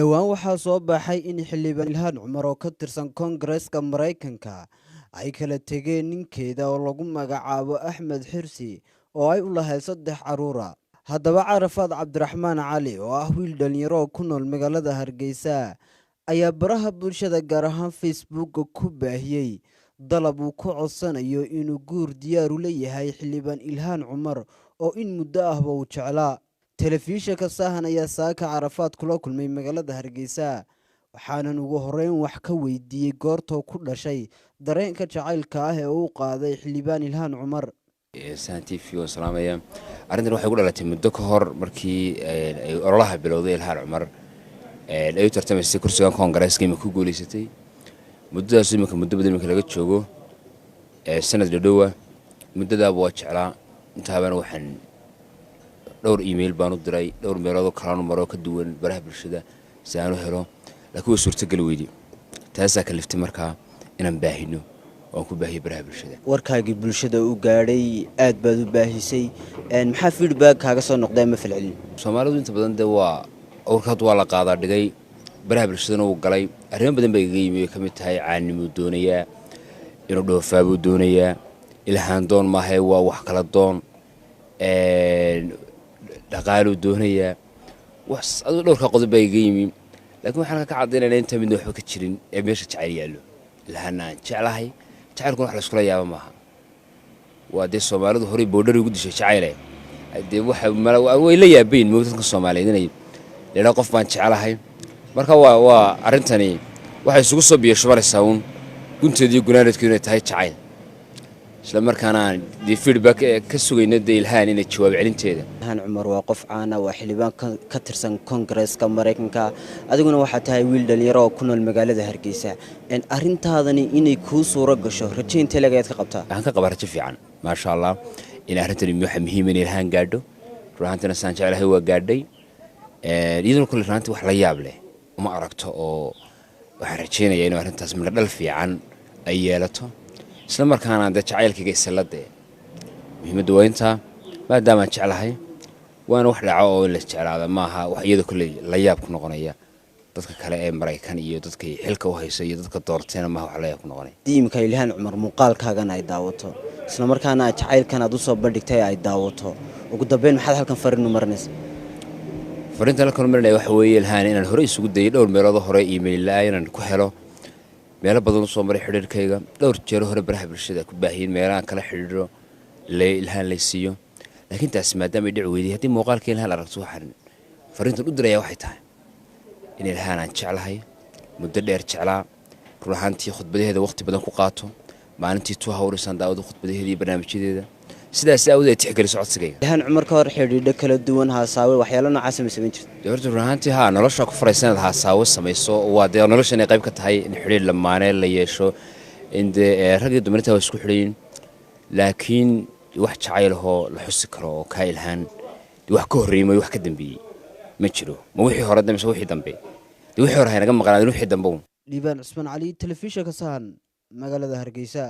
dhowaan waxaa soo baxay in xildhibaan Ilhaan Cumar oo ka tirsan Koongareeska Mareykanka ay kala tageen ninkeeda oo lagu magacaabo Axmed Xirsi oo ay u lahayd 3 caruur ah. Haddaba Carafaad Cabdiraxmaan Cali oo ah wiil dhalinyaro oo ku nool magaalada Hargeysa ayaa baraha bulshada gaar ahaan Facebook ku baahiyay dalab uu ku codsanayo inuu guur diyaar u leeyahay xildhibaan Ilhaan Cumar oo in muddo ahba uu jeclaa. telefishinka Sahan ayaa saaka Carafaad kula kulmay magaalada Hargeysa waxaanan ugu horeyn wax ka weydiiyay goortoo ku dhashay dareenka jacaylka ah ee uu qaaday xildhibaan Ilhaan Cumar. Sahan TV oo salaamaya arrintan waxay ku dhalatay muddo ka hor markii ay ololaha bilowday Ilhaan Cumar ay u tartamaysay kursiga Koongareeska ku guuleysatay muddadaas muddo badan laga joogo sanad dhowaa muddada waa jeclaa intaabana waxaan dhowr email baan u diray dhowr meelood kala maro ka duwan baraha bulshada si aan u helo laakiin waa suurtagal weeydi taasoo ka liftay markaa inaan baahino oo ku baahiyo baraha bulshada warkaagii bulshada u gaadhay aad baad u baahisay maxaa feedback kaaga soo noqday ma falcelin Soomaalidu inta badan waa warkaad waa la qaadaa dhigay baraha bulshada uu galay arrin badan bay iga yimid kamid tahay caanimo doonaya inuu dhoofaabo doonaya Ilhaan doon ma hay waa wax kala doon dhaqaalo doonaya wax dhowrka qodob bay iga yimid laakiin waxaan ka cadeynayaa inta mid waxba ka jirin ee meesha jacayl yaalo Ilhaan aan jeclahay jacaylku wax la isku yaaba maaha waa de Soomaalidu hore boodhar ugu dishay jacaylay de waxa way la yaabeen moodadka Soomaaliyeed inay leeyahay qof baan jeclahay marka waa arintani waxay isugu soo biyo shubaraysaa gunteedii gunaanadku inay tahay jacayl isla markaana di feedback ka sugayna Ilhaan inay jawaab celinteeda. Ilhaan Cumar waa qof caan ah waa xildhibaan ka tirsan Koongareeska Mareykanka adiguna waxa tahay wiil dhalinyaro oo ku nool magaalada Hargeysa arrintaadani inay ku suura gasho rajaynta laga ka qabtaa waxaan ka qabaa rajo fiican ma sha Allah in arintani muhiim in Ilhaan gaadho ruuxantana saan jecelahay waa gaadhay iyadoo kulli raanti wax la yaab leh uma aragto oo waxaan rajaynayaa in arrintaas mid dhal fiican ay yeelato isla markaana dad jacaylkiga isalada muhiimadu waa inta maadaama jecelahay waana wax dhaco oo la jeclaada maaha wax iyada kulli la yaab ku noqonaya dadka kale ee Mareykan iyo dadka xilka u haysta iyo dadka doorteena maaha wax la yaab ku noqonaya diimka Ilhaan Cumar muuqaalkaagan ay daawato isla markaana jacaylkan aad u soo bandhigtay ay daawato ugu dambeyn maxaad halkan fariin u marinaysaa fariinta la kulmanay waxa weeye Ilhaan inaan hore isugu dayay dhowr meelood hore email la inaan ku helo meelo badan soo maray xiriirkayga dhowr jeer hore baraha bulshada ku baahiyeen meelaha kala xiriiro Ilhaan la siiyo laakiin taas maadaama ay dhici weydii hadii muuqaalkeen Ilhaan aragto waxaan fariinta u diraya waxay tahay in Ilhaan aan jeclahay muddo dheer jeclaa ruuxantii khudbadeeda waqti badan ku qaato maalintii 2 hawraysan daawada khudbadeeda iyo barnaamijyadeeda sidaas awgeed tixgeliso codsigayga. Ilhaan Cumar ka hor xiriirada kala duwan haasawe waxyaalo noocaas ma sameyn jirtay horta ruuxantii nolosha ku faraysan haasawe samayso waa de nolosha inay qayb ka tahay in xiriir lamaane la yeesho in rag iyo dumarta way isku xiriin laakiin wax jacayl ah la xusi karo oo ka Ilhaan wax ka horeeyay wax ka dambeeyay ma jiro ma wixii hore dambe wixii dambe wixii hore naga maqnaa wixii dambe Liibaan Cusman Cali telefishinka Sahan magaalada Hargeysa.